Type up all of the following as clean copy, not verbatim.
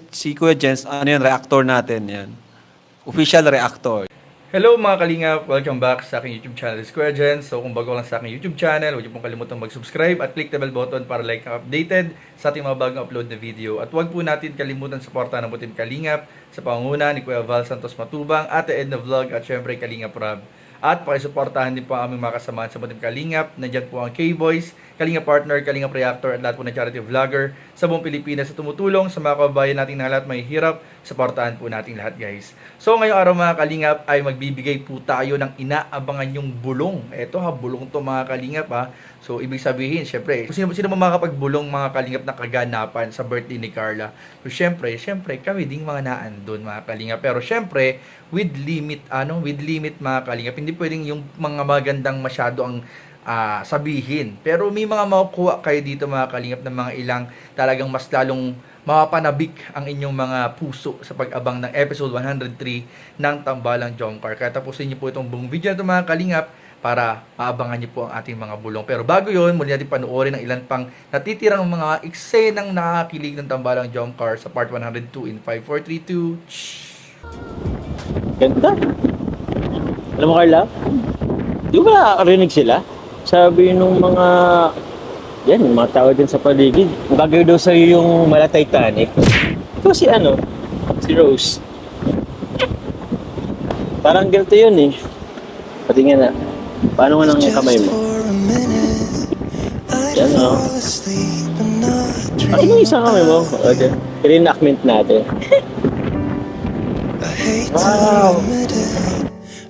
si Kuya Jens, ano yun, reactor natin yan. Official reactor. Hello mga kalingap! Welcome back sa aking YouTube channel, Square Gen. So kung bago lang sa aking YouTube channel, huwag niyo pong kalimutang mag-subscribe at click the bell button para like na updated sa ating mga bagong upload na video. At huwag po natin kalimutan suportahan ng Butim Kalingap sa pangunguna ni Kuya Val Santos Matubang, Ate Edna Vlog at syempre Kalingap Rob. At pakisuportahan din po ang aming mga kasamahan sa Butim Kalingap. Nandiyan po ang K-Boys, Kalingap Partner, Kalingap Reactor at lahat po ng charity vlogger sa buong Pilipinas sa tumutulong sa mga kababayan nating na lahat may hirap. Suportahan po natin lahat guys. So ngayong araw mga Kalingap ay magbibigay po tayo ng inaabangan yung bulong. Eto ha, bulong to mga Kalingap ha. So ibig sabihin, syempre, sino makakapagbulong mga Kalingap na kaganapan sa birthday ni Carla? So syempre kami ding mga naandun mga Kalingap. Pero syempre, with limit mga Kalingap. Hindi pwedeng yung mga magandang masyado ang sabihin. Pero may mga makukuha kayo dito mga Kalingap ng mga ilang talagang mas lalong mapapanabik ang inyong mga puso sa pag-abang ng episode 103 ng Tambalang Jomcar. Kaya tapusin niyo po itong buong video na ito mga Kalingap para maabangan niyo po ang ating mga bulong. Pero bago yun, muli natin panoorin ang ilan pang natitirang mga eksenang nakakilig ng Tambalang Jomcar sa part 102 in 5, 4, 3, 2. Ganda. Alam mo Carla, di ba nakakarinig sila? Sabi nung mga yung mga tao din sa paligid, bagay daw sa'yo yung mala Titanic. Ito si Rose. Parang guilty yun eh. Pati nga na, paano nga ng kamay mo? Yan o. Ano yung isang kamay mo? Okay. Reenactment natin. Wow!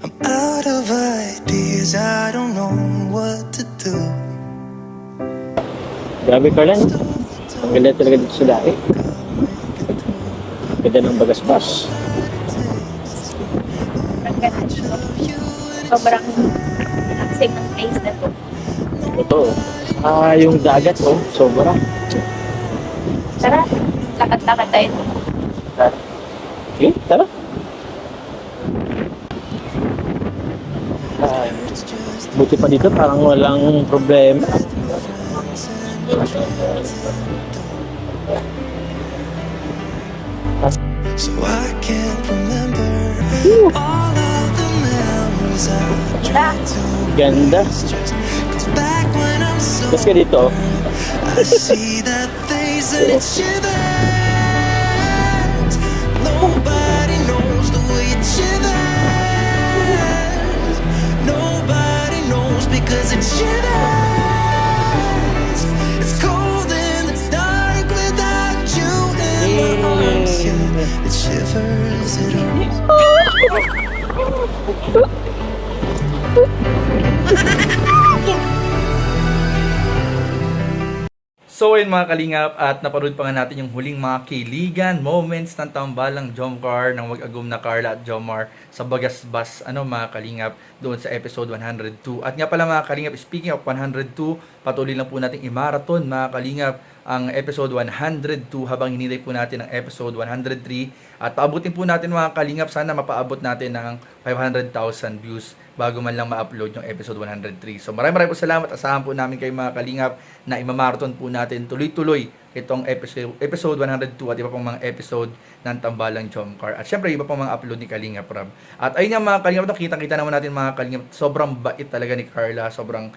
I'm out of ideas, I don't know what to do. Grabe Carla, no? Ang ganda talaga dito sa dati. Ganda ng bagaspas. Ang ganda. Sobrang relaxing ng place na to. Ito, yung dagat, sobra. Tara, lakad-lakad tayo. Okay, tara. Buti pa dito, parang walang problema. So I can't remember all of the memories I tried to Ganda. Cause back when I'm so Let's get dito. I see that face and it shivers. Nobody knows the way it shivers. Nobody knows because it shivers. It's cold in the dark without you in my arms. Yeah, it shivers it all. So ayun mga Kalingap, at naparod pa nga natin yung huling mga kiligan moments ng Tambalang Jomcar ng Wag-Agum na Carla at Jomar sa Bagasbas mga Kalingap doon sa episode 102. At nga pala mga Kalingap, speaking of 102, patuloy lang po nating i-marathon mga Kalingap ang episode 102 habang hinintay po natin ang episode 103. At paabutin po natin mga Kalingap, sana mapaabot natin ng 500,000 views bago man lang ma-upload yung episode 103. So maraming po salamat. Asahan po namin kayo mga Kalingap na imamarathon po natin tuloy-tuloy itong episode 102 at iba pang mga episode ng Tambalang Jomcar. At syempre iba pang mga upload ni Kalingap Rob. At ayun nga mga Kalingap, nakita-kita naman natin mga Kalingap, sobrang bait talaga ni Carla, sobrang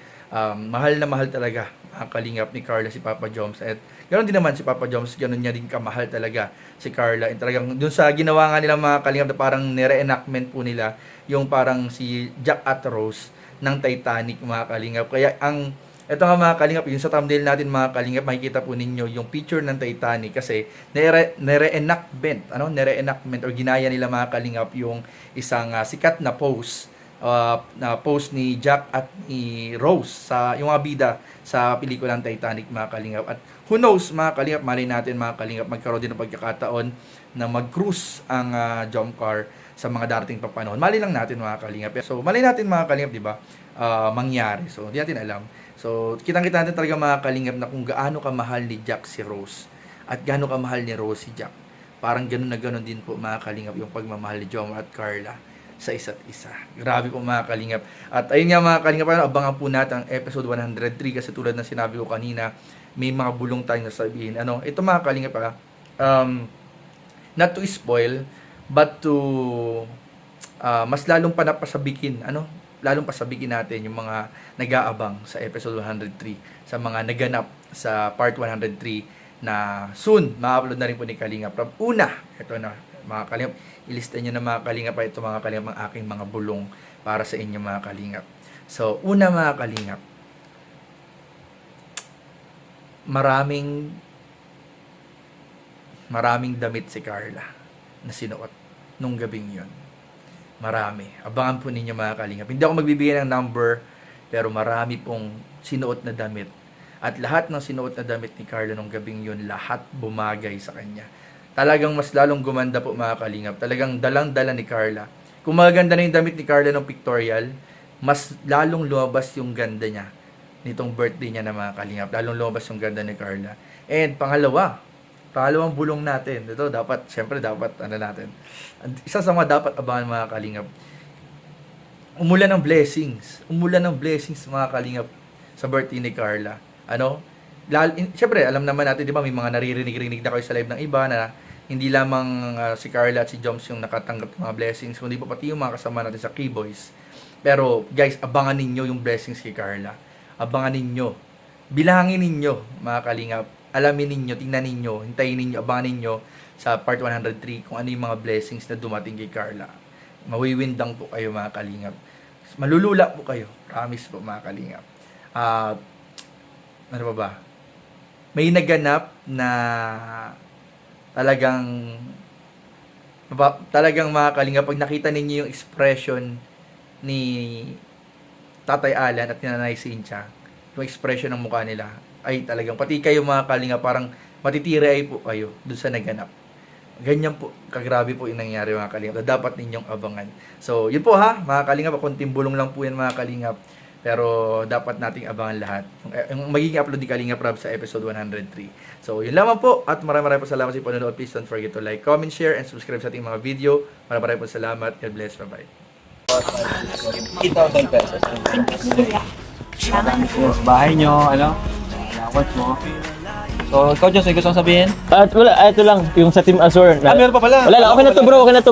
mahal na mahal talaga mga Kalingap ni Carla si Papa Joms. At ganoon din naman si Papa Joms, ganoon niya din kamahal talaga si Carla. And talagang dun sa ginawa nga nila mga Kalingap na parang nire-enactment po nila yung parang si Jack at Rose ng Titanic mga Kalingap. Kaya ito nga mga Kalingap, yung sa thumbnail natin mga Kalingap, makikita po ninyo yung picture ng Titanic kasi nire-enactment or ginaya nila mga Kalingap yung isang sikat na pose ni Jack at ni Rose sa yung mga bida sa pelikulang Titanic mga Kalingap. At who knows mga Kalingap, malay natin mga Kalingap, magkaroon din ng pagkakataon na mag-cruise ang Jomcar sa mga darating pa panahon. Mali lang natin mga Kalingap. So malay natin mga Kalingap, di ba? Mangyari. So hindi natin alam. So kitang-kita natin talaga mga Kalingap na kung gaano kamahal ni Jack si Rose at gaano kamahal ni Rose si Jack. Parang ganoon na ganoon din po mga Kalingap yung pagmamahal ni Jomar at Carla sa isa't isa. Grabe po mga Kalingap. At ayun nga mga Kalingap, abangan po natin ang episode 103 kasi tulad ng sinabi ko kanina, may mga bulong tayong nasabihin. Ito mga Kalingap, not to spoil, but to mas lalong panapasabikin, lalong pasabikin natin yung mga nag-aabang sa episode 103, sa mga naganap sa part 103 na soon, ma-upload na rin po ni Kalingap Rob. Una, ito na, mga Kalingap, ilista nyo na mga Kalingap, ito mga Kalingap, ang aking mga bulong para sa inyo mga Kalingap. So, una mga Kalingap, maraming damit si Carla na sinuot nung gabing yun. Marami. Abangan po ninyo mga Kalingap. Hindi ako magbibigay ng number, pero marami pong sinuot na damit. At lahat ng sinuot na damit ni Carla nung gabing yun, lahat bumagay sa kanya. Talagang mas lalong gumanda po mga Kalingap. Talagang dalang-dala ni Carla. Kung maganda na yung damit ni Carla nung pictorial, mas lalong lumabas yung ganda niya nitong birthday niya na mga Kalingap. Lalong lumabas yung ganda ni Carla. And pangalawang bulong natin. Ito dapat, syempre dapat, natin. Isa sa mga dapat abangan mga Kalingap. Umulan ng blessings mga Kalingap sa birthday ni Carla. Syempre, alam naman natin, di ba, may mga naririnig-rinig na kayo sa live ng iba na hindi lamang si Carla at si Joms yung nakatanggap ng mga blessings, kundi pa pati yung mga kasama natin sa Keyboys. Pero, guys, abangan ninyo yung blessings kay Carla. Abangan ninyo. Bilangin ninyo, mga Kalingap. Alamin ninyo, tingnan ninyo, hintayin ninyo, abangan ninyo sa part 103 kung ano yung mga blessings na dumating kay Carla. Mawiwindang po kayo mga Kalingap. Malulula po kayo. Promise po mga Kalingap. Ano ba? May naganap na talagang mga Kalingap, pag nakita ninyo yung expression ni Tatay Alan at ni Nanay Cynthia, yung expression ng mukha nila, ay talagang, pati kayo mga Kalingap, parang matitiray po kayo dun sa naganap. Ganyan po, kagrabe po yung nangyari mga Kalingap, na dapat ninyong abangan. So, yun po ha, mga Kalingap, konting bulong lang po yan mga Kalingap, pero dapat nating abangan lahat. Yung magiging upload ni Kalingap Rob sa episode 103. So, yun lamang po, at maraming po salamat sa panonood. Please don't forget to like, comment, share, and subscribe sa ating mga video. Maraming po salamat. God bless. Bye-bye. 8,000 pesos. Bahay nyo, work mo. So, ikaw, Diyos, may gusto kong sabihin? At wala, ito lang, yung sa Team Azure. Meron pa pala. Wala lang, okay na to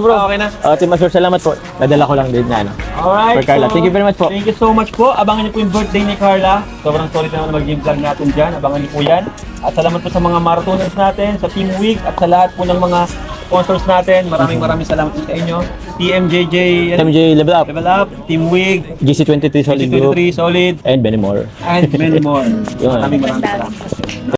bro. Okay na. Team Azure, salamat po. Nadala ko lang din na Alright. For Carla. Thank you very much po. Thank you so much po. Abangan niyo po yung birthday ni Carla. Sobrang solid naman na mag-game vlog natin dyan. Abangan niyo po yan. At salamat po sa mga marathoners natin, sa Team Week, at sa lahat po ng mga sponsors natin. Maraming salamat po sa inyo. TMJJ, MJ Level Up, Team Week, GC23 Solid Group, GC23 Solid, and many more. and many more. Yun. Maraming salamat.